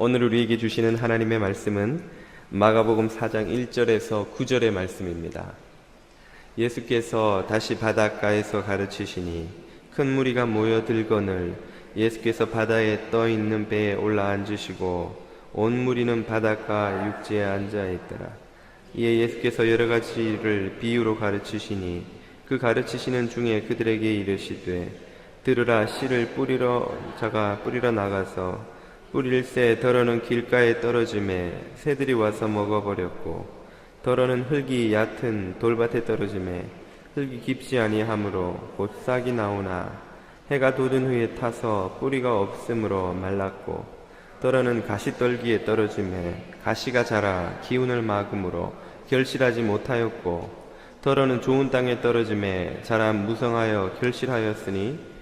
오늘 우리에게 주시는 하나님의 말씀은 마가복음 4장 1절에서 9절의 말씀입니다. 예수께서 다시 바닷가에서 가르치시니 큰 무리가 모여들거늘 예수께서 바다에 떠 있는 배에 올라 앉으시고 온 무리는 바닷가 육지에 앉아 있더라. 이에 예수께서 여러 가지를 비유로 가르치시니 그 가르치시는 중에 그들에게 이르시되 들으라. 씨를 자가 뿌리러 나가서 뿌릴새 더러는 길가에 떨어짐에 새들이 와서 먹어버렸고 더러는 흙이 얕은 돌밭에 떨어짐에 흙이 깊지 아니하므로 곧 싹이 나오나 해가 돋은 후에 타서 뿌리가 없으므로 말랐고 더러는 가시떨기에 떨어짐에 가시가 자라 기운을 막음으로 결실하지 못하였고 더러는 좋은 땅에 떨어짐에 자라 무성하여 결실하였으니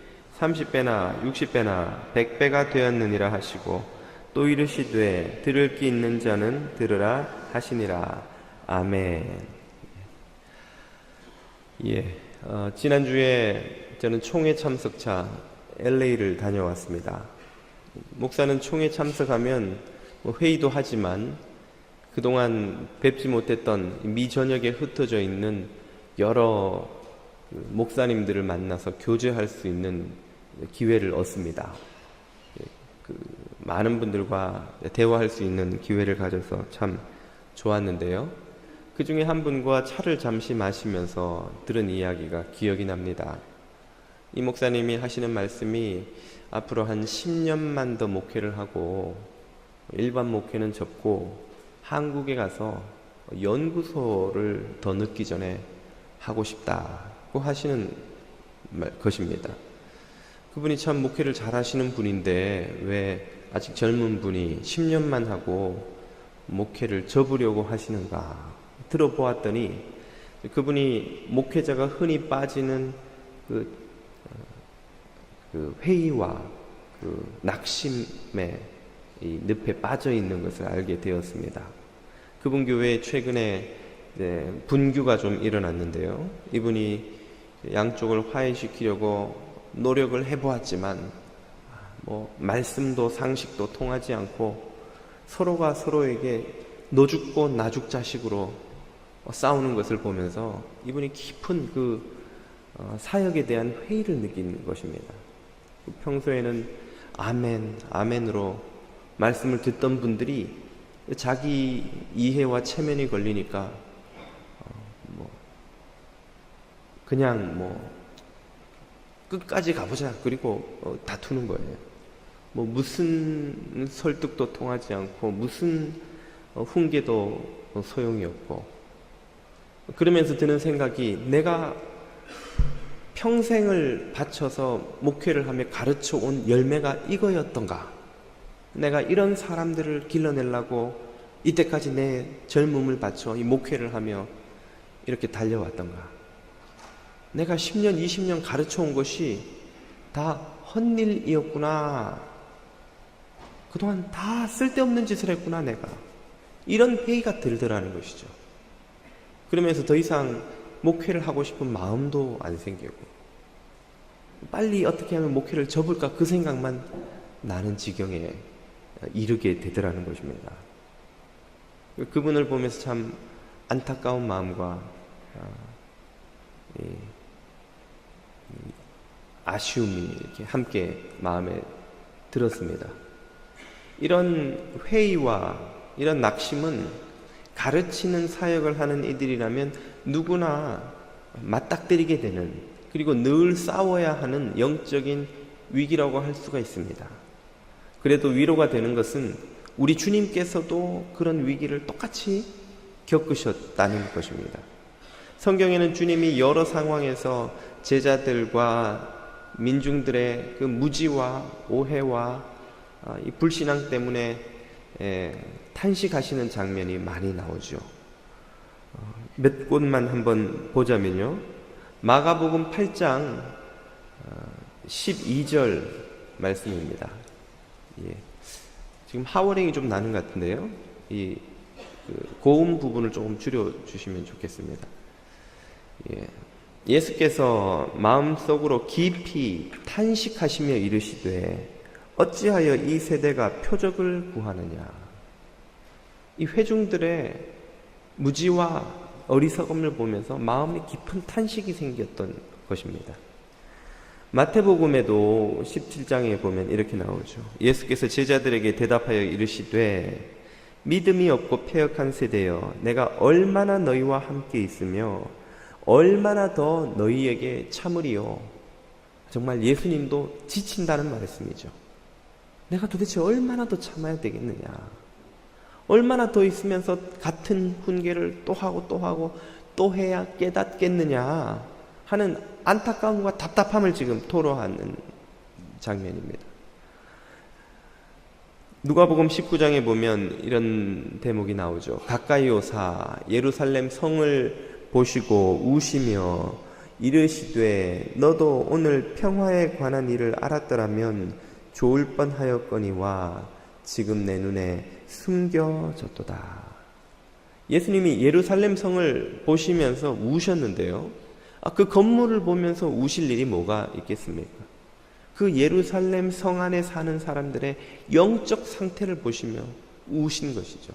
30배나 60배나 100배가 되었느니라 하시고 또 이르시되 들을 귀 있는 자는 들으라 하시니라. 아멘. 지난주에 저는 총회 참석차 LA를 다녀왔습니다. 목사는 총회 참석하면 회의도 하지만 그동안 뵙지 못했던 미 전역에 흩어져 있는 여러 목사님들을 만나서 교제할 수 있는 기회를 얻습니다. 많은 분들과 대화할 수 있는 기회를 가져서 참 좋았는데요. 그 중에 한 분과 차를 잠시 마시면서 들은 이야기가 기억이 납니다. 이 목사님이 하시는 말씀이 앞으로 한 10년만 더 목회를 하고 일반 목회는 접고 한국에 가서 연구소를 더 늦기 전에 하고 싶다고 하시는 것입니다. 그분이 참 목회를 잘 하시는 분인데 왜 아직 젊은 분이 10년만 하고 목회를 접으려고 하시는가 들어보았더니 그분이 목회자가 흔히 빠지는 그 회의와 그 낙심의 이 늪에 빠져 있는 것을 알게 되었습니다. 그분 교회에 최근에 분규가 좀 일어났는데요. 이분이 양쪽을 화해시키려고 노력을 해보았지만 말씀도 상식도 통하지 않고 서로가 서로에게 너 죽고 나 죽자식으로 싸우는 것을 보면서 이분이 깊은 그 사역에 대한 회의를 느낀 것입니다. 평소에는 아멘, 아멘으로 말씀을 듣던 분들이 자기 이해와 체면이 걸리니까 그냥 끝까지 가보자 그리고 다투는 거예요. 무슨 설득도 통하지 않고 무슨 훈계도 소용이 없고 그러면서 드는 생각이 내가 평생을 바쳐서 목회를 하며 가르쳐 온 열매가 이거였던가? 내가 이런 사람들을 길러내려고 이때까지 내 젊음을 바쳐 이 목회를 하며 이렇게 달려왔던가? 내가 10년, 20년 가르쳐 온 것이 다 헛일이었구나. 그동안 다 쓸데없는 짓을 했구나, 내가. 이런 회의가 들더라는 것이죠. 그러면서 더 이상 목회를 하고 싶은 마음도 안 생기고 빨리 어떻게 하면 목회를 접을까 그 생각만 나는 지경에 이르게 되더라는 것입니다. 그분을 보면서 참 안타까운 마음과 아쉬움이 이렇게 함께 마음에 들었습니다. 이런 회의와 이런 낙심은 가르치는 사역을 하는 이들이라면 누구나 맞닥뜨리게 되는, 그리고 늘 싸워야 하는 영적인 위기라고 할 수가 있습니다. 그래도 위로가 되는 것은 우리 주님께서도 그런 위기를 똑같이 겪으셨다는 것입니다. 성경에는 주님이 여러 상황에서 제자들과 민중들의 그 무지와 오해와 이 불신앙 때문에 탄식하시는 장면이 많이 나오죠. 몇 곳만 한번 보자면요. 마가복음 8장 12절 말씀입니다. 지금 하워링이 좀 나는 것 같은데요. 이 고음 부분을 조금 줄여주시면 좋겠습니다. 예수께서 마음속으로 깊이 탄식하시며 이르시되 어찌하여 이 세대가 표적을 구하느냐. 이 회중들의 무지와 어리석음을 보면서 마음에 깊은 탄식이 생겼던 것입니다. 마태복음에도 17장에 보면 이렇게 나오죠. 예수께서 제자들에게 대답하여 이르시되 믿음이 없고 패역한 세대여, 내가 얼마나 너희와 함께 있으며 얼마나 더 너희에게 참으리요. 정말 예수님도 지친다는 말씀이죠. 내가 도대체 얼마나 더 참아야 되겠느냐, 얼마나 더 있으면서 같은 훈계를 또 하고 또 하고 또 해야 깨닫겠느냐 하는 안타까움과 답답함을 지금 토로하는 장면입니다. 누가복음 19장에 보면 이런 대목이 나오죠. 가까이 오사 예루살렘 성을 보시고 우시며 이르시되 너도 오늘 평화에 관한 일을 알았더라면 좋을 뻔하였거니와 지금 내 눈에 숨겨졌도다. 예수님이 예루살렘 성을 보시면서 우셨는데요, 그 건물을 보면서 우실 일이 뭐가 있겠습니까? 그 예루살렘 성 안에 사는 사람들의 영적 상태를 보시며 우신 것이죠.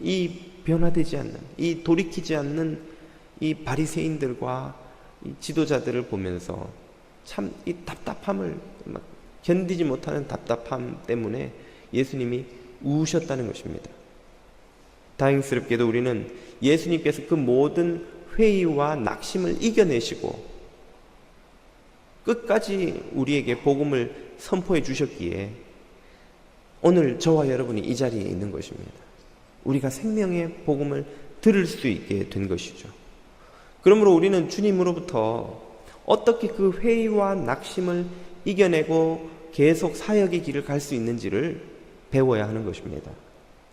이 변화되지 않는, 이 돌이키지 않는 이 바리새인들과 이 지도자들을 보면서 참 이 답답함을 견디지 못하는 답답함 때문에 예수님이 우셨다는 것입니다. 다행스럽게도 우리는 예수님께서 그 모든 회의와 낙심을 이겨내시고 끝까지 우리에게 복음을 선포해 주셨기에 오늘 저와 여러분이 이 자리에 있는 것입니다. 우리가 생명의 복음을 들을 수 있게 된 것이죠. 그러므로 우리는 주님으로부터 어떻게 그 회의와 낙심을 이겨내고 계속 사역의 길을 갈 수 있는지를 배워야 하는 것입니다.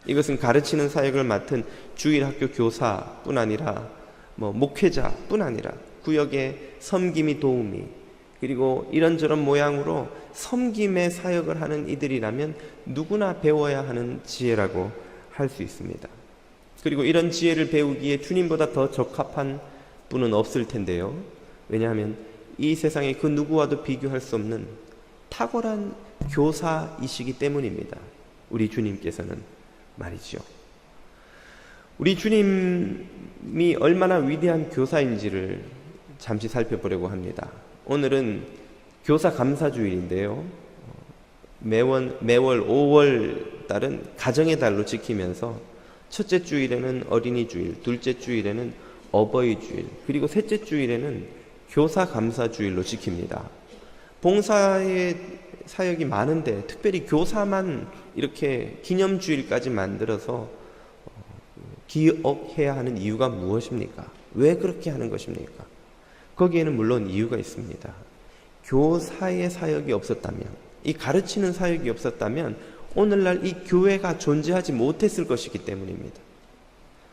이것은 가르치는 사역을 맡은 주일학교 교사뿐 아니라 목회자뿐 아니라 구역의 섬김이 도우미, 그리고 이런저런 모양으로 섬김의 사역을 하는 이들이라면 누구나 배워야 하는 지혜라고 할 수 있습니다. 그리고 이런 지혜를 배우기에 주님보다 더 적합한 분은 없을 텐데요. 왜냐하면 이 세상에 그 누구와도 비교할 수 없는 탁월한 교사이시기 때문입니다. 우리 주님께서는 말이죠. 우리 주님이 얼마나 위대한 교사인지를 잠시 살펴보려고 합니다. 오늘은 교사 감사주일인데요, 매월 5월 달은 가정의 달로 지키면서 첫째 주일에는 어린이 주일, 둘째 주일에는 어버이 주일, 그리고 셋째 주일에는 교사 감사주일로 지킵니다. 봉사의 사역이 많은데 특별히 교사만 이렇게 기념주일까지 만들어서 기억해야 하는 이유가 무엇입니까? 왜 그렇게 하는 것입니까? 거기에는 물론 이유가 있습니다. 교사의 사역이 없었다면, 이 가르치는 사역이 없었다면 오늘날 이 교회가 존재하지 못했을 것이기 때문입니다.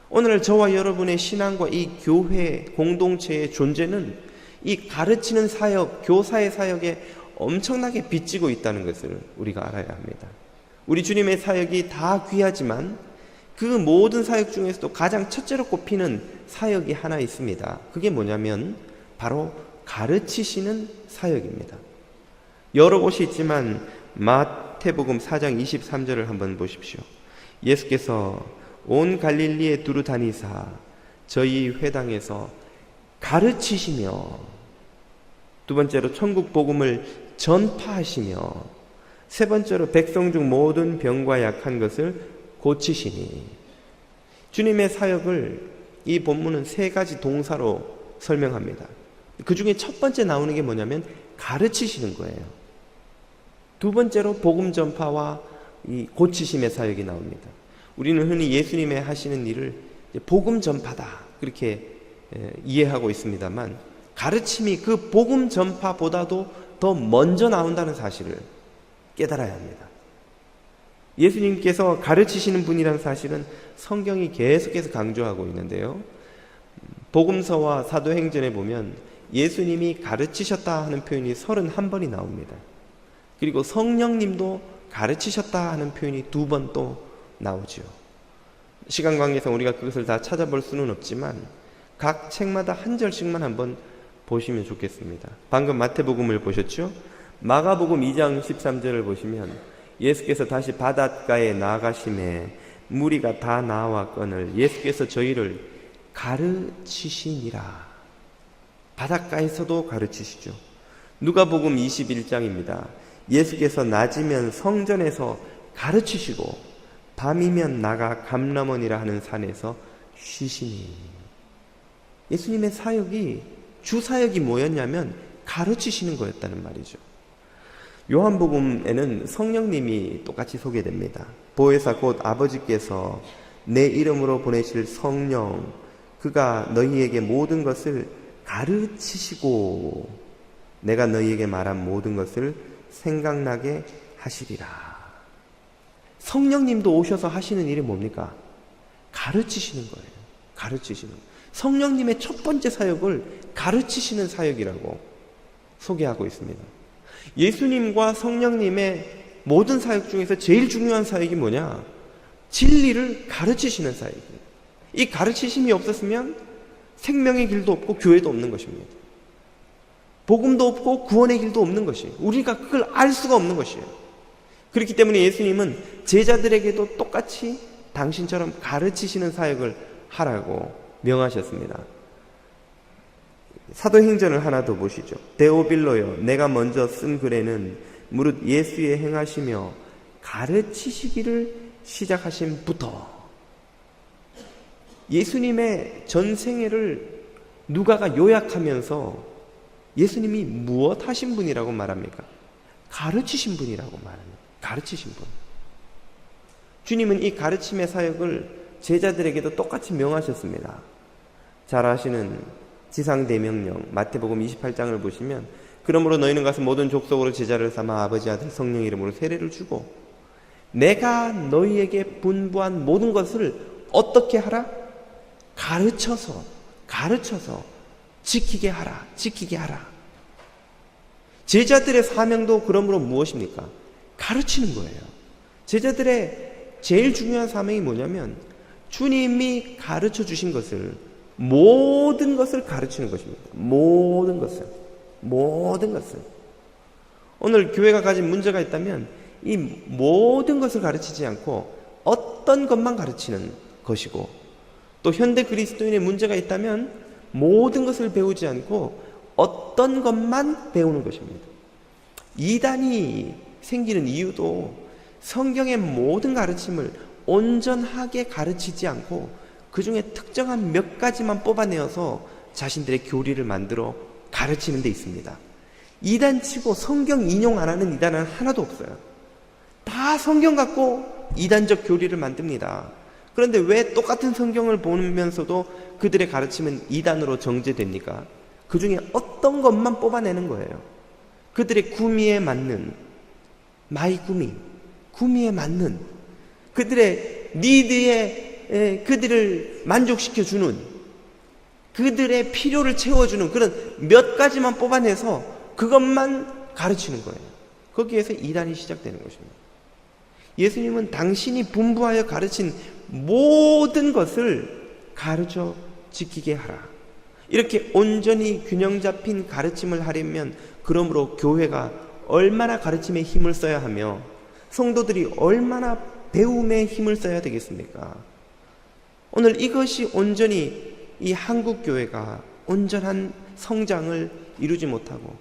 오늘날 저와 여러분의 신앙과 이 교회 공동체의 존재는 이 가르치는 사역, 교사의 사역에 엄청나게 빚지고 있다는 것을 우리가 알아야 합니다. 우리 주님의 사역이 다 귀하지만 그 모든 사역 중에서도 가장 첫째로 꼽히는 사역이 하나 있습니다. 그게 뭐냐면 바로 가르치시는 사역입니다. 여러 곳이 있지만 마태복음 4장 23절을 한번 보십시오. 예수께서 온 갈릴리에 두루 다니사 저희 회당에서 가르치시며, 두 번째로 천국 복음을 전파하시며, 세 번째로 백성 중 모든 병과 약한 것을 고치시니. 주님의 사역을 이 본문은 세 가지 동사로 설명합니다. 그 중에 첫 번째 나오는 게 뭐냐면 가르치시는 거예요. 두 번째로 복음 전파와 이 고치심의 사역이 나옵니다. 우리는 흔히 예수님의 하시는 일을 복음 전파다 그렇게 이해하고 있습니다만, 가르침이 그 복음 전파보다도 더 먼저 나온다는 사실을 깨달아야 합니다. 예수님께서 가르치시는 분이라는 사실은 성경이 계속해서 강조하고 있는데요, 복음서와 사도행전에 보면 예수님이 가르치셨다 하는 표현이 31번이 나옵니다. 그리고 성령님도 가르치셨다 하는 표현이 2번 또 나오죠. 시간 관계상 우리가 그것을 다 찾아볼 수는 없지만 각 책마다 한 절씩만 한번 보시면 좋겠습니다. 방금 마태복음을 보셨죠? 마가복음 2장 13절을 보시면 예수께서 다시 바닷가에 나가심에 무리가 다 나왔거늘 예수께서 저희를 가르치시니라. 바닷가에서도 가르치시죠. 누가복음 21장입니다. 예수께서 낮이면 성전에서 가르치시고 밤이면 나가 감람원이라 하는 산에서 쉬시니. 예수님의 사역이, 주사역이 뭐였냐면 가르치시는 거였다는 말이죠. 요한복음에는 성령님이 똑같이 소개됩니다. 보혜사 곧 아버지께서 내 이름으로 보내실 성령, 그가 너희에게 모든 것을 가르치시고 내가 너희에게 말한 모든 것을 생각나게 하시리라. 성령님도 오셔서 하시는 일이 뭡니까? 가르치시는 거예요. 가르치시는 거예요. 성령님의 첫 번째 사역을 가르치시는 사역이라고 소개하고 있습니다. 예수님과 성령님의 모든 사역 중에서 제일 중요한 사역이 뭐냐? 진리를 가르치시는 사역이에요. 이 가르치심이 없었으면 생명의 길도 없고 교회도 없는 것입니다. 복음도 없고 구원의 길도 없는 것이에요. 우리가 그걸 알 수가 없는 것이에요. 그렇기 때문에 예수님은 제자들에게도 똑같이 당신처럼 가르치시는 사역을 하라고 명하셨습니다. 사도행전을 하나 더 보시죠. 데오빌로여, 내가 먼저 쓴 글에는 무릇 예수의 행하시며 가르치시기를 시작하심부터. 예수님의 전생애를 누가가 요약하면서 예수님이 무엇 하신 분이라고 말합니까? 가르치신 분이라고 말합니다. 가르치신 분. 주님은 이 가르침의 사역을 제자들에게도 똑같이 명하셨습니다. 잘 아시는 지상대명령 마태복음 28장을 보시면 그러므로 너희는 가서 모든 족속으로 제자를 삼아 아버지 아들 성령 이름으로 세례를 주고 내가 너희에게 분부한 모든 것을 어떻게 하라? 가르쳐서 지키게 하라. 제자들의 사명도 그러므로 무엇입니까? 가르치는 거예요. 제자들의 제일 중요한 사명이 뭐냐면 주님이 가르쳐 주신 것을, 모든 것을 가르치는 것입니다. 모든 것을. 오늘 교회가 가진 문제가 있다면 이 모든 것을 가르치지 않고 어떤 것만 가르치는 것이고, 또 현대 그리스도인의 문제가 있다면 모든 것을 배우지 않고 어떤 것만 배우는 것입니다. 이단이 생기는 이유도 성경의 모든 가르침을 온전하게 가르치지 않고 그 중에 특정한 몇 가지만 뽑아내어서 자신들의 교리를 만들어 가르치는 데 있습니다. 이단치고 성경 인용 안 하는 이단은 하나도 없어요. 다 성경 갖고 이단적 교리를 만듭니다. 그런데 왜 똑같은 성경을 보면서도 그들의 가르침은 이단으로 정제됩니까? 그 중에 어떤 것만 뽑아내는 거예요. 그들의 구미에 맞는, 구미에 맞는, 그들의 니드에 그들을 만족시켜주는, 그들의 필요를 채워주는 그런 몇 가지만 뽑아내서 그것만 가르치는 거예요. 거기에서 이단이 시작되는 것입니다. 예수님은 당신이 분부하여 가르친 모든 것을 가르쳐 지키게 하라. 이렇게 온전히 균형 잡힌 가르침을 하려면 그러므로 교회가 얼마나 가르침에 힘을 써야 하며 성도들이 얼마나 배움에 힘을 써야 되겠습니까? 오늘 이것이 온전히 이 한국 교회가 온전한 성장을 이루지 못하고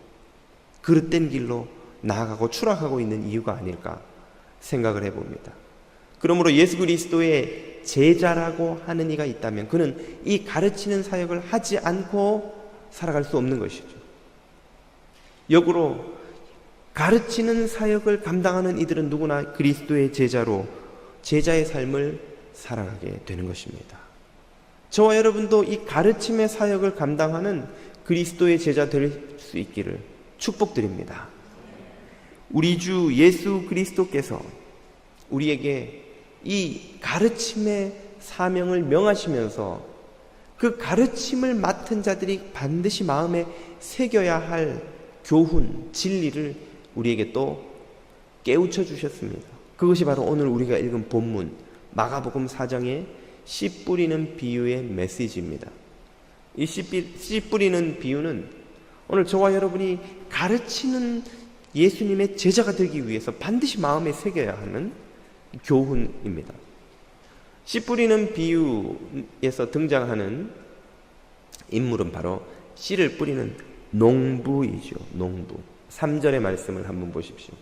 그릇된 길로 나아가고 추락하고 있는 이유가 아닐까 생각을 해봅니다. 그러므로 예수 그리스도의 제자라고 하는 이가 있다면 그는 이 가르치는 사역을 하지 않고 살아갈 수 없는 것이죠. 역으로 가르치는 사역을 감당하는 이들은 누구나 그리스도의 제자로 제자의 삶을 살아가게 되는 것입니다. 저와 여러분도 이 가르침의 사역을 감당하는 그리스도의 제자 될 수 있기를 축복드립니다. 우리 주 예수 그리스도께서 우리에게 이 가르침의 사명을 명하시면서 그 가르침을 맡은 자들이 반드시 마음에 새겨야 할 교훈, 진리를 우리에게 또 깨우쳐 주셨습니다. 그것이 바로 오늘 우리가 읽은 본문 마가복음 4장의 씨 뿌리는 비유의 메시지입니다. 이 씨 뿌리는 비유는 오늘 저와 여러분이 가르치는 예수님의 제자가 되기 위해서 반드시 마음에 새겨야 하는 교훈입니다. 씨 뿌리는 비유에서 등장하는 인물은 바로 씨를 뿌리는 농부이죠. 농부. 3절의 말씀을 한번 보십시오.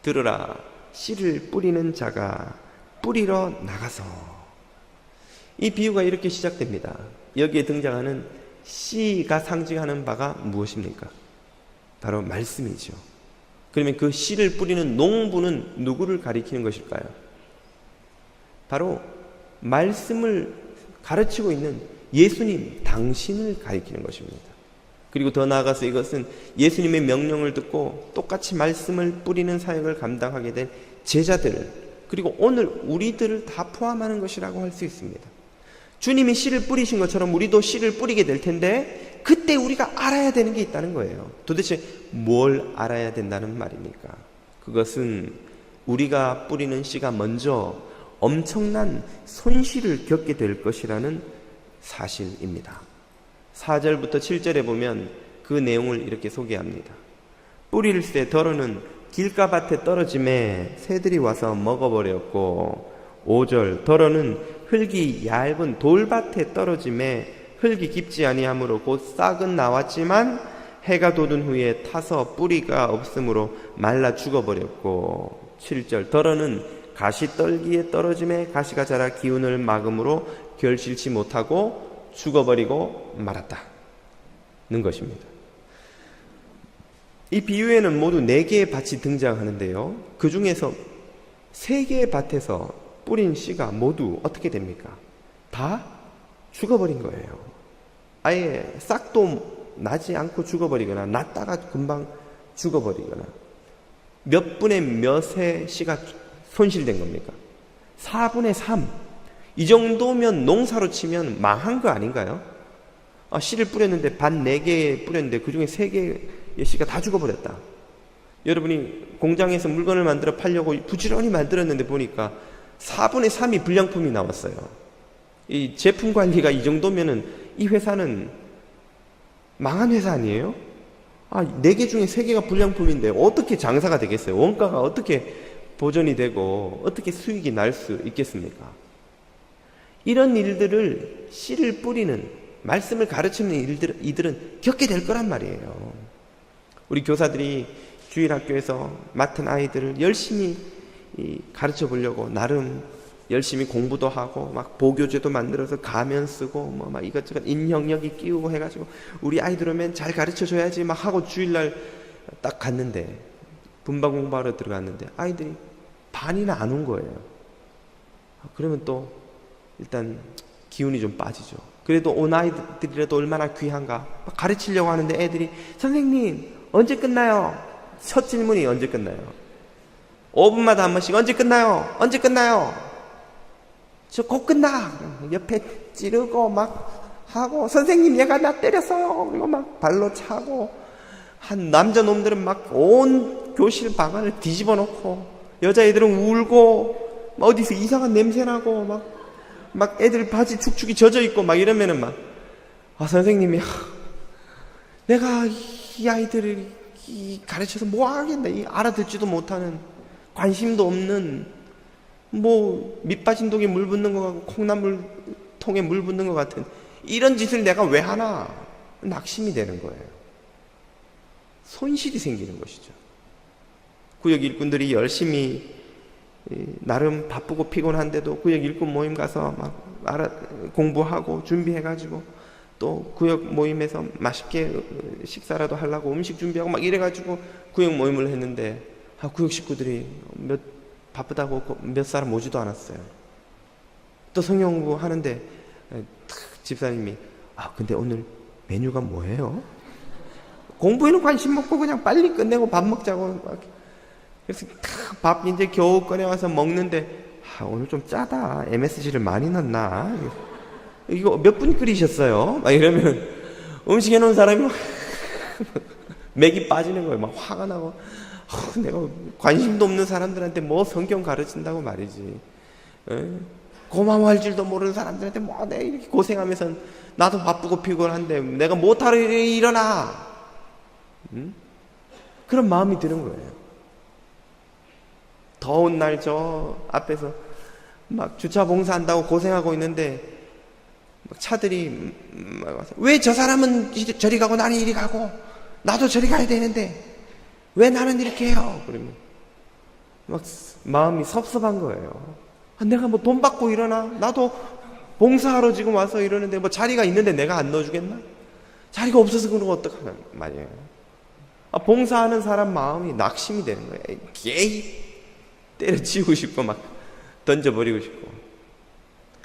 들으라, 씨를 뿌리는 자가 뿌리러 나가서. 이 비유가 이렇게 시작됩니다. 여기에 등장하는 씨가 상징하는 바가 무엇입니까? 바로 말씀이죠. 그러면 그 씨를 뿌리는 농부는 누구를 가리키는 것일까요? 바로 말씀을 가르치고 있는 예수님, 당신을 가리키는 것입니다. 그리고 더 나아가서 이것은 예수님의 명령을 듣고 똑같이 말씀을 뿌리는 사역을 감당하게 된 제자들, 그리고 오늘 우리들을 다 포함하는 것이라고 할 수 있습니다. 주님이 씨를 뿌리신 것처럼 우리도 씨를 뿌리게 될 텐데, 그때 우리가 알아야 되는 게 있다는 거예요. 도대체 뭘 알아야 된다는 말입니까? 그것은 우리가 뿌리는 씨가 먼저 엄청난 손실을 겪게 될 것이라는 사실입니다. 4절부터 7절에 보면 그 내용을 이렇게 소개합니다. 뿌릴새 더러는 길가밭에 떨어짐에 새들이 와서 먹어버렸고, 5절 더러는 흙이 얇은 돌밭에 떨어짐에 흙이 깊지 아니하므로 곧 싹은 나왔지만 해가 돋은 후에 타서 뿌리가 없으므로 말라 죽어버렸고, 7절 더러는 가시떨기에 떨어짐에 가시가 자라 기운을 막음으로 결실치 못하고 죽어버리고 말았다는 것입니다. 이 비유에는 모두 4개의 밭이 등장하는데요, 그 중에서 3개의 밭에서 뿌린 씨가 모두 어떻게 됩니까? 다 죽어버린 거예요. 아예 싹도 나지 않고 죽어버리거나 났다가 금방 죽어버리거나, 몇 분의 몇의 씨가 손실된 겁니까? 4분의 3. 이 정도면 농사로 치면 망한 거 아닌가요? 씨를 뿌렸는데 밭 4개 뿌렸는데 그 중에 3개의 씨가 다 죽어버렸다. 여러분이 공장에서 물건을 만들어 팔려고 부지런히 만들었는데 보니까 4분의 3이 불량품이 나왔어요. 이 제품 관리가 이 정도면은 이 회사는 망한 회사 아니에요? 4개 중에 3개가 불량품인데 어떻게 장사가 되겠어요? 원가가 어떻게 보존이 되고 어떻게 수익이 날 수 있겠습니까? 이런 일들을 씨를 뿌리는, 말씀을 가르치는 이들은 겪게 될 거란 말이에요. 우리 교사들이 주일학교에서 맡은 아이들을 열심히 가르쳐 보려고 나름 열심히 공부도 하고 막 보교재도 만들어서 가면 쓰고 뭐 막 이것저것 인형력이 끼우고 해가지고 우리 아이들 오면 잘 가르쳐 줘야지 막 하고 주일날 딱 갔는데, 분반 공부하러 들어갔는데 아이들이 반이나 안 온 거예요. 그러면 또 일단 기운이 좀 빠지죠. 그래도 온 아이들이라도 얼마나 귀한가. 막 가르치려고 하는데 애들이 선생님 언제 끝나요? 첫 질문이 언제 끝나요? 5분마다 한 번씩 언제 끝나요? 언제 끝나요? 저 곧 끝나. 옆에 찌르고 막 하고, 선생님 얘가 나 때렸어요. 그리고 막 발로 차고, 한 남자 놈들은 막 온 교실 방안을 뒤집어 놓고, 여자애들은 울고, 어디서 이상한 냄새 나고, 막 애들 바지 축축이 젖어 있고 막 이러면은 막, 선생님이 내가 이 아이들을 가르쳐서 뭐 하겠네. 알아듣지도 못하는, 관심도 없는, 뭐 밑빠진 독에 물 붓는 것 같고 콩나물 통에 물 붓는 것 같은 이런 짓을 내가 왜 하나, 낙심이 되는 거예요. 손실이 생기는 것이죠. 구역 일꾼들이 열심히 나름 바쁘고 피곤한데도 구역 일꾼 모임 가서 막 공부하고 준비해가지고 또 구역 모임에서 맛있게 식사라도 하려고 음식 준비하고 막 이래가지고 구역 모임을 했는데, 구역 식구들이 바쁘다고 몇 사람 오지도 않았어요. 또 성경 공부 하는데 집사님이 근데 오늘 메뉴가 뭐예요? 공부에는 관심 없고 그냥 빨리 끝내고 밥 먹자고. 그래서 밥 이제 겨우 꺼내와서 먹는데 오늘 좀 짜다. MSG를 많이 넣었나? 이거 몇 분 끓이셨어요? 막 이러면 음식 해놓은 사람이 막 맥이 빠지는 거예요. 막 화가 나고, 내가 관심도 없는 사람들한테 뭐 성경 가르친다고 말이지. 고마워할 줄도 모르는 사람들한테 뭐 내가 이렇게 고생하면서 나도 바쁘고 피곤한데 내가 못하러 일어나. 그런 마음이 드는 거예요. 더운 날 저 앞에서 막 주차 봉사한다고 고생하고 있는데 막 차들이 막 와서 왜 저 사람은 저리 가고 나는 이리 가고 나도 저리 가야 되는데 왜 나는 이렇게 해요? 그러면 막 마음이 섭섭한 거예요. 내가 뭐 돈 받고 일어나? 나도 봉사하러 지금 와서 이러는데 뭐 자리가 있는데 내가 안 넣어주겠나? 자리가 없어서 그런 거 어떡하냐 말이에요. 봉사하는 사람 마음이 낙심이 되는 거예요. 에이, 때려치우고 싶고 막 던져버리고 싶고.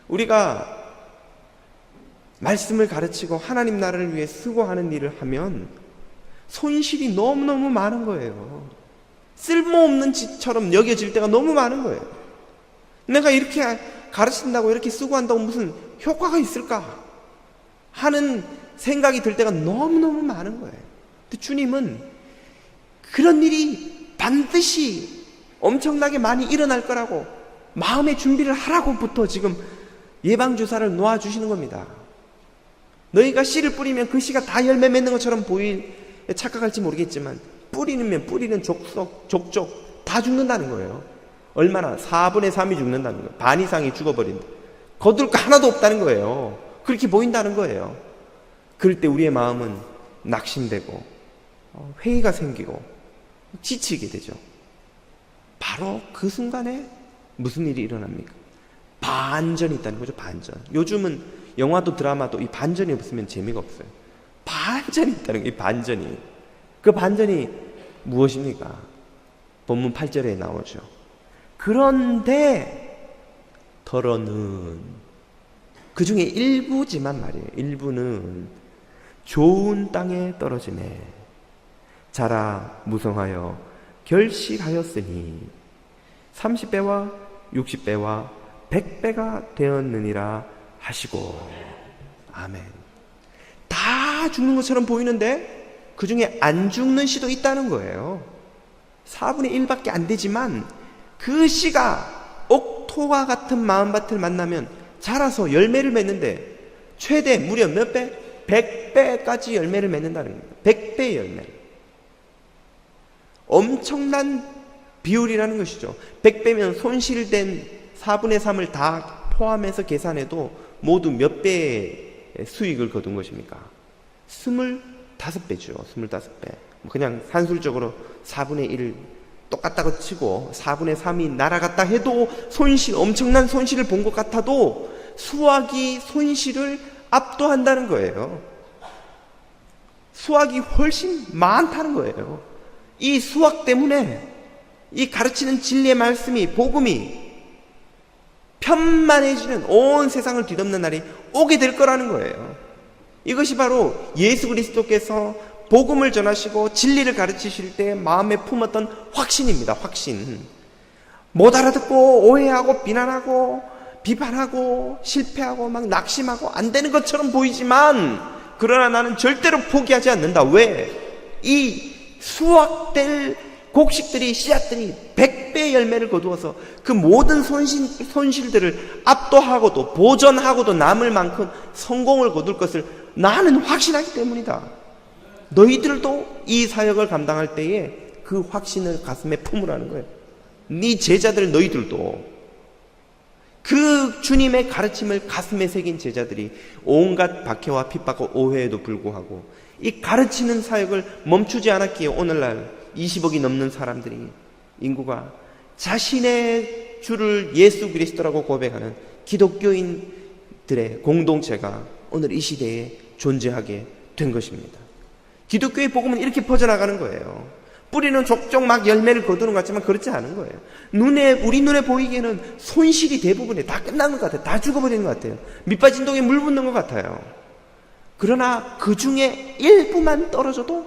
우리가 말씀을 가르치고 하나님 나라를 위해 수고하는 일을 하면 손실이 너무너무 많은 거예요. 쓸모없는 짓처럼 여겨질 때가 너무 많은 거예요. 내가 이렇게 가르친다고 이렇게 수고한다고 무슨 효과가 있을까 하는 생각이 들 때가 너무너무 많은 거예요. 근데 주님은 그런 일이 반드시 엄청나게 많이 일어날 거라고 마음의 준비를 하라고부터 지금 예방주사를 놓아주시는 겁니다. 너희가 씨를 뿌리면 그 씨가 다 열매 맺는 것처럼 착각할지 모르겠지만 뿌리는 족족 다 죽는다는 거예요. 얼마나? 4분의 3이 죽는다는 거예요. 반 이상이 죽어버린다. 거둘 거 하나도 없다는 거예요. 그렇게 보인다는 거예요. 그럴 때 우리의 마음은 낙심되고 회의가 생기고 지치게 되죠. 바로 그 순간에 무슨 일이 일어납니까? 반전이 있다는 거죠. 반전. 요즘은 영화도 드라마도 이 반전이 없으면 재미가 없어요. 반전이 있다는 거예요. 이 반전이. 그 반전이 무엇입니까? 본문 8절에 나오죠. 그런데 더러는, 그 중에 일부지만 말이에요. 일부는 좋은 땅에 떨어지네. 자라 무성하여 결실하였으니 30배와 60배와 100배가 되었느니라 하시고. 아멘. 다 죽는 것처럼 보이는데 그 중에 안 죽는 씨도 있다는 거예요. 4분의 1밖에 안 되지만 그 씨가 옥토와 같은 마음밭을 만나면 자라서 열매를 맺는데 최대 무려 몇 배? 100배까지 열매를 맺는다는 겁니다. 100배의 열매. 엄청난 비율이라는 것이죠. 100배면 손실된 4분의 3을 다 포함해서 계산해도 모두 몇 배의 수익을 거둔 것입니까? 25배죠. 25배. 그냥 산술적으로 4분의 1을 똑같다고 치고 4분의 3이 날아갔다 해도 엄청난 손실을 본 것 같아도 수확이 손실을 압도한다는 거예요. 수확이 훨씬 많다는 거예요. 이 수확 때문에 이 가르치는 진리의 말씀이, 복음이 편만해지는, 온 세상을 뒤덮는 날이 오게 될 거라는 거예요. 이것이 바로 예수 그리스도께서 복음을 전하시고 진리를 가르치실 때 마음에 품었던 확신입니다. 확신. 못 알아듣고 오해하고 비난하고 비판하고 실패하고 막 낙심하고 안 되는 것처럼 보이지만, 그러나 나는 절대로 포기하지 않는다. 왜? 이 수확될 곡식들이, 씨앗들이 100배의 열매를 거두어서 그 모든 손실들을 압도하고도 보전하고도 남을 만큼 성공을 거둘 것을 나는 확신하기 때문이다. 너희들도 이 사역을 감당할 때에 그 확신을 가슴에 품으라는 거예요. 네 제자들, 너희들도 그 주님의 가르침을 가슴에 새긴 제자들이 온갖 박해와 핍박과 오해에도 불구하고 이 가르치는 사역을 멈추지 않았기에 오늘날 20억이 넘는 사람들이, 인구가 자신의 주를 예수 그리스도라고 고백하는 기독교인들의 공동체가 오늘 이 시대에 존재하게 된 것입니다. 기독교의 복음은 이렇게 퍼져나가는 거예요. 뿌리는 족족 막 열매를 거두는 것 같지만 그렇지 않은 거예요. 우리 눈에 보이기에는 손실이 대부분이 다 끝나는 것 같아요. 다 죽어버리는 것 같아요. 밑빠진 독에 물 붓는 것 같아요. 그러나 그 중에 일부만 떨어져도,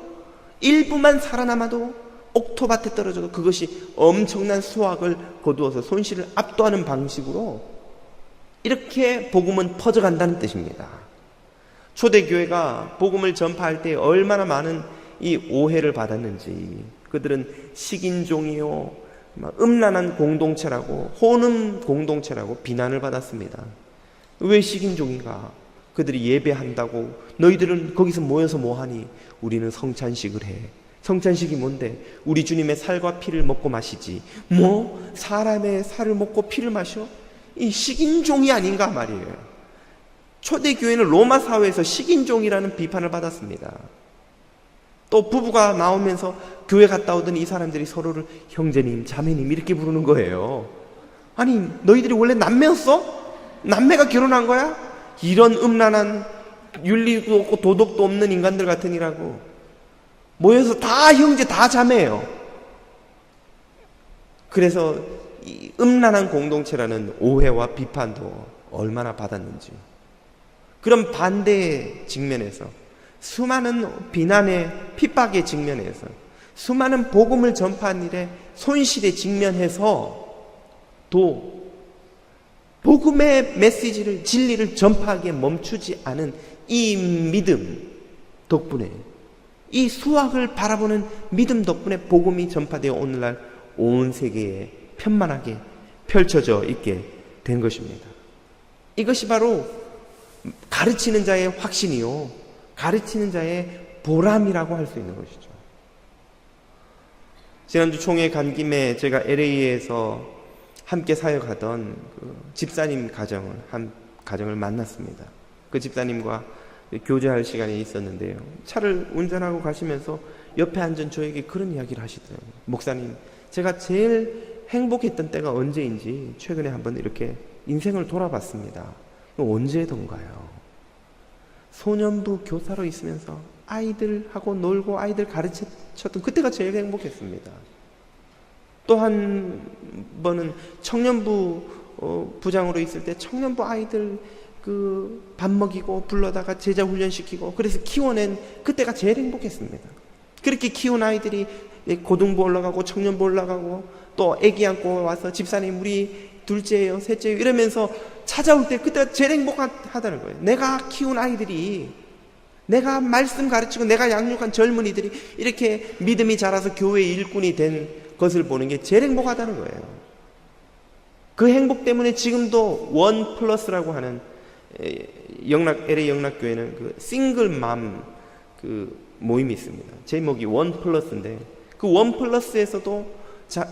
일부만 살아남아도, 옥토밭에 떨어져도 그것이 엄청난 수확을 거두어서 손실을 압도하는 방식으로 이렇게 복음은 퍼져간다는 뜻입니다. 초대교회가 복음을 전파할 때 얼마나 많은 이 오해를 받았는지. 그들은 식인종이요, 음란한 공동체라고, 혼음 공동체라고 비난을 받았습니다. 왜 식인종인가? 그들이 예배한다고 너희들은 거기서 모여서 뭐하니? 우리는 성찬식을 해. 성찬식이 뭔데? 우리 주님의 살과 피를 먹고 마시지. 뭐? 사람의 살을 먹고 피를 마셔? 이 식인종이 아닌가 말이에요. 초대교회는 로마 사회에서 식인종이라는 비판을 받았습니다. 또 부부가 나오면서 교회 갔다 오던 이 사람들이 서로를 형제님, 자매님 이렇게 부르는 거예요. 아니, 너희들이 원래 남매였어? 남매가 결혼한 거야? 이런 음란한 윤리도 없고 도덕도 없는 인간들 같으니라고 모여서 다 형제, 다 자매예요. 그래서 이 음란한 공동체라는 오해와 비판도 얼마나 받았는지. 그런 반대의 직면에서, 수많은 비난의 핍박의 직면에서, 수많은 복음을 전파한 일에 손실에 직면해서 또 복음의 메시지를, 진리를 전파하기에 멈추지 않은 이 믿음 덕분에, 이 수학을 바라보는 믿음 덕분에 복음이 전파되어 오늘날 온 세계에 편만하게 펼쳐져 있게 된 것입니다. 이것이 바로 가르치는 자의 확신이요, 가르치는 자의 보람이라고 할 수 있는 것이죠. 지난주 총회 간 김에 제가 LA에서 함께 사역하던 그 집사님 한 가정을 만났습니다. 그 집사님과 교제할 시간이 있었는데요, 차를 운전하고 가시면서 옆에 앉은 저에게 그런 이야기를 하시더라고요. 목사님, 제가 제일 행복했던 때가 언제인지 최근에 한번 이렇게 인생을 돌아봤습니다. 언제던가요? 소년부 교사로 있으면서 아이들하고 놀고 아이들 가르쳤던 그때가 제일 행복했습니다. 또 한 번은 청년부 부장으로 있을 때 청년부 아이들 그 밥 먹이고 불러다가 제자 훈련시키고 그래서 키워낸 그때가 제일 행복했습니다. 그렇게 키운 아이들이 고등부 올라가고 청년부 올라가고 또 아기 안고 와서 집사님 우리 둘째예요, 셋째예요 이러면서 찾아올 때 그때가 제일 행복하다는 거예요. 내가 키운 아이들이, 내가 말씀 가르치고 내가 양육한 젊은이들이 이렇게 믿음이 자라서 교회의 일꾼이 된 것을 보는 게 제일 행복하다는 거예요. 그 행복 때문에 지금도 원 플러스라고 하는 LA 영락교회는 그 싱글맘 그 모임이 있습니다. 제목이 원 플러스인데 그 원 플러스에서도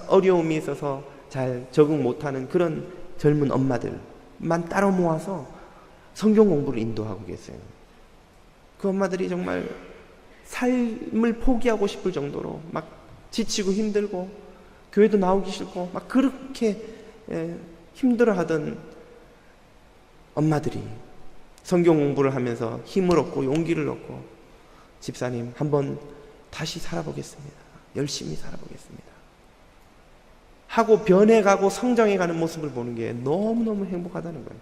어려움이 있어서 잘 적응 못하는 그런 젊은 엄마들만 따로 모아서 성경 공부를 인도하고 계세요. 그 엄마들이 정말 삶을 포기하고 싶을 정도로 막 지치고 힘들고 교회도 나오기 싫고 막 그렇게 힘들어하던 엄마들이 성경 공부를 하면서 힘을 얻고 용기를 얻고 집사님 한번 다시 살아보겠습니다. 열심히 살아보겠습니다. 하고 변해가고 성장해가는 모습을 보는 게 너무너무 행복하다는 거예요.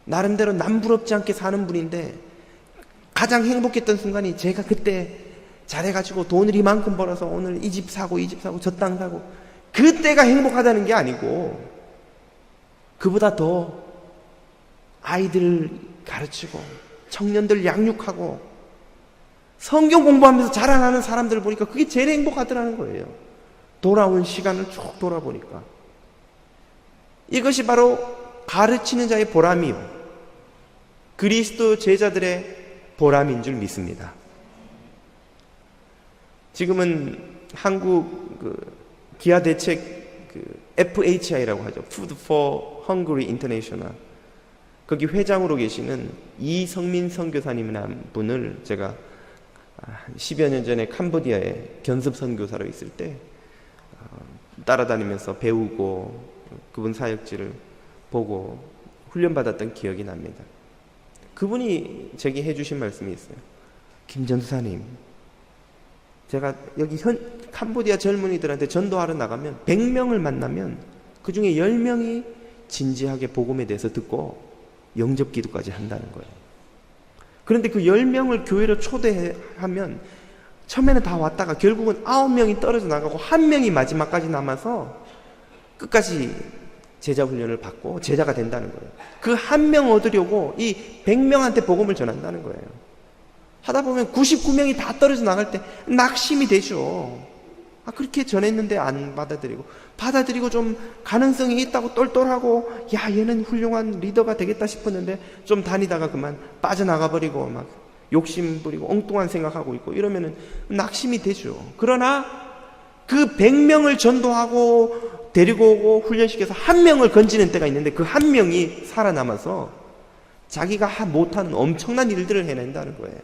나름대로 남부럽지 않게 사는 분인데 가장 행복했던 순간이 제가 그때 잘해가지고 돈을 이만큼 벌어서 오늘 이 집 사고 이 집 사고 저 땅 사고 그때가 행복하다는 게 아니고 그보다 더 아이들 가르치고 청년들 양육하고 성경 공부하면서 자라나는 사람들을 보니까 그게 제일 행복하더라는 거예요. 돌아온 시간을 쭉 돌아보니까 이것이 바로 가르치는 자의 보람이요, 그리스도 제자들의 보람인 줄 믿습니다. 지금은 한국 기아 대책 FHI라고 하죠. Food for Hungry International. 거기 회장으로 계시는 이성민 선교사님이라는 분을 제가 10여 년 전에 캄보디아에 견습 선교사로 있을 때 따라다니면서 배우고 그분 사역지를 보고 훈련받았던 기억이 납니다. 그분이 제게 해주신 말씀이 있어요. 김 전사님, 제가 여기 캄보디아 젊은이들한테 전도하러 나가면 100명을 만나면 그 중에 10명이 진지하게 복음에 대해서 듣고 영접 기도까지 한다는 거예요. 그런데 그 10명을 교회로 초대하면 처음에는 다 왔다가 결국은 9명이 떨어져 나가고 1명이 마지막까지 남아서 끝까지 제자 훈련을 받고 제자가 된다는 거예요. 그 1명 얻으려고 이 100명한테 복음을 전한다는 거예요. 하다 보면 99명이 다 떨어져 나갈 때 낙심이 되죠. 그렇게 전했는데 안 받아들이고 좀 가능성이 있다고 똘똘하고 야 얘는 훌륭한 리더가 되겠다 싶었는데 좀 다니다가 그만 빠져나가 버리고 막 욕심 부리고 엉뚱한 생각하고 있고 이러면은 낙심이 되죠. 그러나 그 100명을 전도하고 데리고 오고 훈련시켜서 한 명을 건지는 때가 있는데 그 한 명이 살아남아서 자기가 못하는 엄청난 일들을 해낸다는 거예요.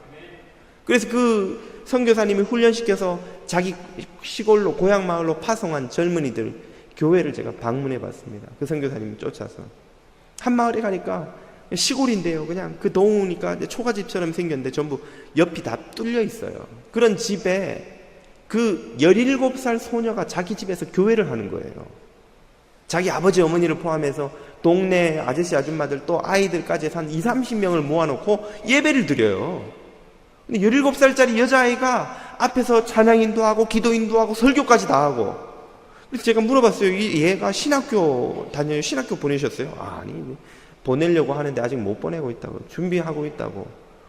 그래서 그 선교사님이 훈련시켜서 자기 시골로 고향 마을로 파송한 젊은이들 교회를 제가 방문해 봤습니다. 그 선교사님이 쫓아서 한 마을에 가니까 시골인데요. 그냥 그 더우니까 초가집처럼 생겼는데 전부 옆이 다 뚫려 있어요. 그런 집에 그 17살 소녀가 자기 집에서 교회를 하는 거예요. 자기 아버지 어머니를 포함해서 동네 아저씨 아줌마들 또 아이들까지 해서 한 20-30명을 모아놓고 예배를 드려요. 근데 17살짜리 여자아이가 앞에서 찬양인도 하고 기도인도 하고 설교까지 다 하고. 그래서 제가 물어봤어요. 얘가 신학교 다녀요? 신학교 보내셨어요? 아니, 보내려고 하는데 아직 못 보내고 있다고. 준비하고 있다고.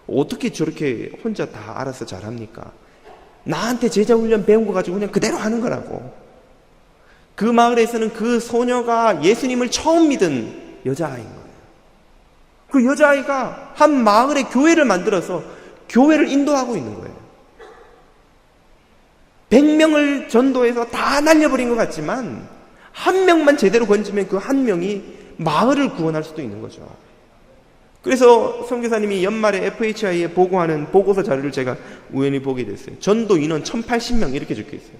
어떻게 저렇게 혼자 다 알아서 잘합니까? 나한테 제자훈련 배운 거 가지고 그냥 그대로 하는 거라고. 그 마을에서는 그 소녀가 예수님을 처음 믿은 여자아이인 거예요. 그 여자아이가 한 마을에 교회를 만들어서 교회를 인도하고 있는 거예요. 100명을 전도해서 다 날려버린 것 같지만 한 명만 제대로 건지면 그 한 명이 마을을 구원할 수도 있는 거죠. 그래서 선교사님이 연말에 FHI에 보고하는 보고서 자료를 제가 우연히 보게 됐어요. 전도 인원 1080명 이렇게 적혀있어요.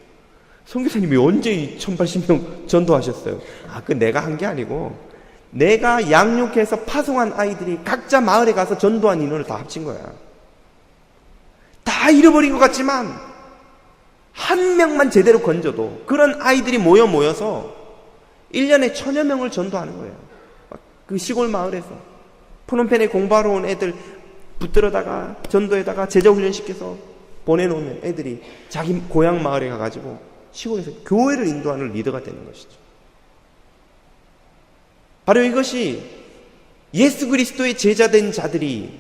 선교사님이 언제 이 1080명 전도하셨어요? 그 내가 한 게 아니고 내가 양육해서 파송한 아이들이 각자 마을에 가서 전도한 인원을 다 합친 거야. 다 잃어버린 것 같지만 한 명만 제대로 건져도 그런 아이들이 모여서 1년에 1000여 명을 전도하는 거예요. 그 시골 마을에서 프놈펜에 공부하러 온 애들 붙들어다가 전도에다가 제자훈련시켜서 보내놓으면 애들이 자기 고향 마을에 가가지고 시골에서 교회를 인도하는 리더가 되는 것이죠. 바로 이것이 예수 그리스도의 제자된 자들이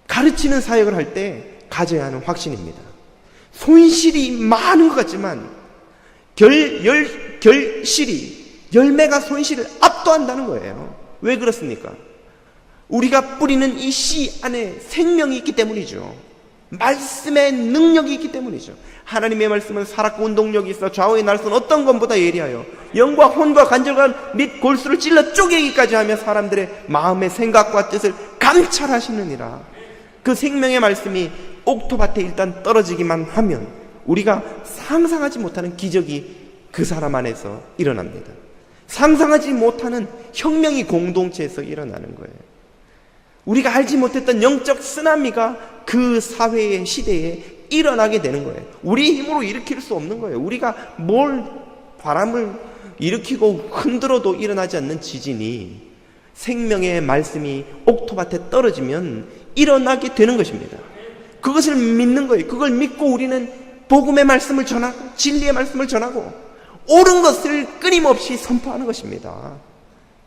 가르치는 사역을 할 때 가져야 하는 확신입니다. 손실이 많은 것 같지만 결실이 열매가 손실을 압도한다는 거예요. 왜 그렇습니까? 우리가 뿌리는 이 씨 안에 생명이 있기 때문이죠. 말씀의 능력이 있기 때문이죠. 하나님의 말씀은 살았고 운동력이 있어 좌우의 날선 어떤 것보다 예리하여 영과 혼과 간절과 및 골수를 찔러 쪼개기까지 하며 사람들의 마음의 생각과 뜻을 감찰하시느니라. 그 생명의 말씀이 옥토밭에 일단 떨어지기만 하면 우리가 상상하지 못하는 기적이 그 사람 안에서 일어납니다. 상상하지 못하는 혁명이 공동체에서 일어나는 거예요. 우리가 알지 못했던 영적 쓰나미가 그 사회의 시대에 일어나게 되는 거예요. 우리의 힘으로 일으킬 수 없는 거예요. 우리가 뭘 바람을 일으키고 흔들어도 일어나지 않는 지진이 생명의 말씀이 옥토밭에 떨어지면 일어나게 되는 것입니다. 그것을 믿는 거예요. 그걸 믿고 우리는 복음의 말씀을 전하고 진리의 말씀을 전하고 옳은 것을 끊임없이 선포하는 것입니다.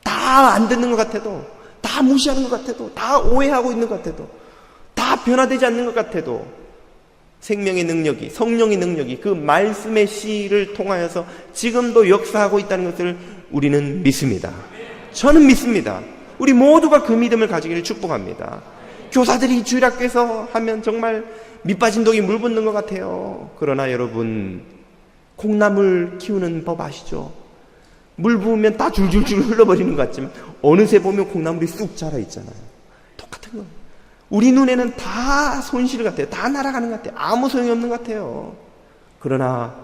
다 안 듣는 것 같아도, 다 무시하는 것 같아도, 다 오해하고 있는 것 같아도, 다 변화되지 않는 것 같아도 생명의 능력이, 성령의 능력이 그 말씀의 씨를 통하여서 지금도 역사하고 있다는 것을 우리는 믿습니다. 저는 믿습니다. 우리 모두가 그 믿음을 가지기를 축복합니다. 교사들이 주일학교에서 하면 정말 밑빠진 독이 물 붓는 것 같아요. 그러나 여러분, 콩나물 키우는 법 아시죠? 물 부으면 다 줄줄줄 흘러버리는 것 같지만 어느새 보면 콩나물이 쑥 자라 있잖아요. 똑같은 거예요. 우리 눈에는 다 손실 같아요. 다 날아가는 것 같아요. 아무 소용이 없는 것 같아요. 그러나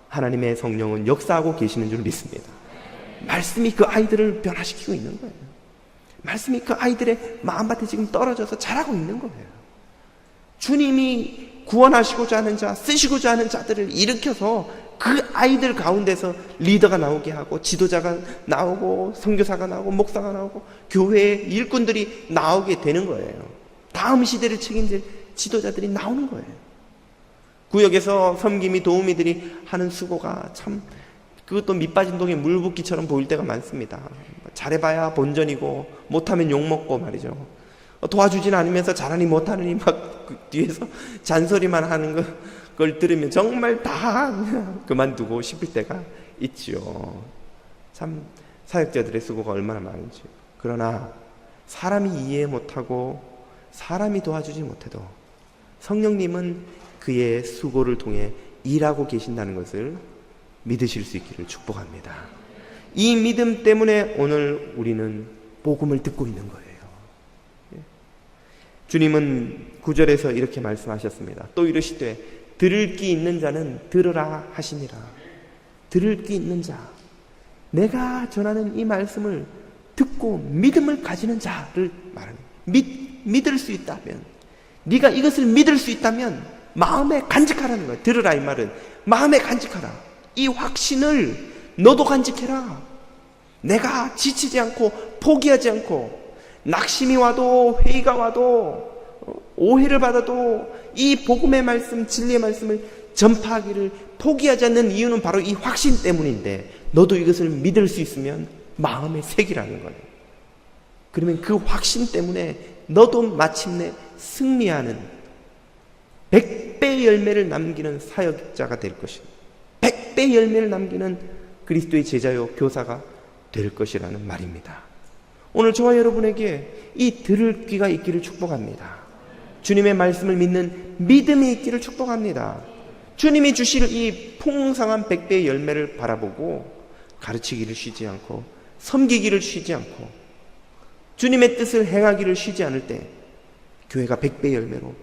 하나님의 성령은 역사하고 계시는 줄 믿습니다. 말씀이 그 아이들을 변화시키고 있는 거예요. 말씀이 그 아이들의 마음밭에 지금 떨어져서 자라고 있는 거예요. 주님이 구원하시고자 하는 자, 쓰시고자 하는 자들을 일으켜서 그 아이들 가운데서 리더가 나오게 하고 지도자가 나오고 선교사가 나오고 목사가 나오고 교회의 일꾼들이 나오게 되는 거예요. 다음 시대를 책임질 지도자들이 나오는 거예요. 구역에서 섬김이 도우미들이 하는 수고가 참 그것도 밑빠진 독에 물 붓기처럼 보일 때가 많습니다. 잘해봐야 본전이고 못하면 욕먹고 말이죠. 도와주진 않으면서 잘하니 못하느니 막 그 뒤에서 잔소리만 하는 걸 들으면 정말 다 그만두고 싶을 때가 있죠. 참 사역자들의 수고가 얼마나 많은지. 그러나 사람이 이해 못하고 사람이 도와주지 못해도 성령님은 그의 수고를 통해 일하고 계신다는 것을 믿으실 수 있기를 축복합니다. 이 믿음 때문에 오늘 우리는 복음을 듣고 있는 거예요. 주님은 9절에서 이렇게 말씀하셨습니다. 또 이르시되 들을 귀 있는 자는 들으라 하시니라. 들을 귀 있는 자, 내가 전하는 이 말씀을 듣고 믿음을 가지는 자를 말합니다. 믿을 수 있다면, 네가 이것을 믿을 수 있다면 마음에 간직하라는 거예요. 들으라 이 말은 마음에 간직하라. 이 확신을 너도 간직해라. 내가 지치지 않고 포기하지 않고 낙심이 와도 회의가 와도 오해를 받아도 이 복음의 말씀, 진리의 말씀을 전파하기를 포기하지 않는 이유는 바로 이 확신 때문인데, 너도 이것을 믿을 수 있으면 마음에 새기라는 거예요. 그러면 그 확신 때문에 너도 마침내 승리하는 100배의 열매를 남기는 사역자가 될 것입니다. 100배의 열매를 남기는 그리스도의 제자요 교사가 될 것이라는 말입니다. 오늘 저와 여러분에게 이 들을 귀가 있기를 축복합니다. 주님의 말씀을 믿는 믿음이 있기를 축복합니다. 주님이 주실 이 풍성한 100배의 열매를 바라보고 가르치기를 쉬지 않고 섬기기를 쉬지 않고 주님의 뜻을 행하기를 쉬지 않을 때 교회가 100배의 열매로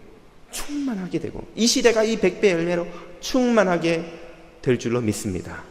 충만하게 되고 이 시대가 이 100배의 열매로 충만하게 될 줄로 믿습니다.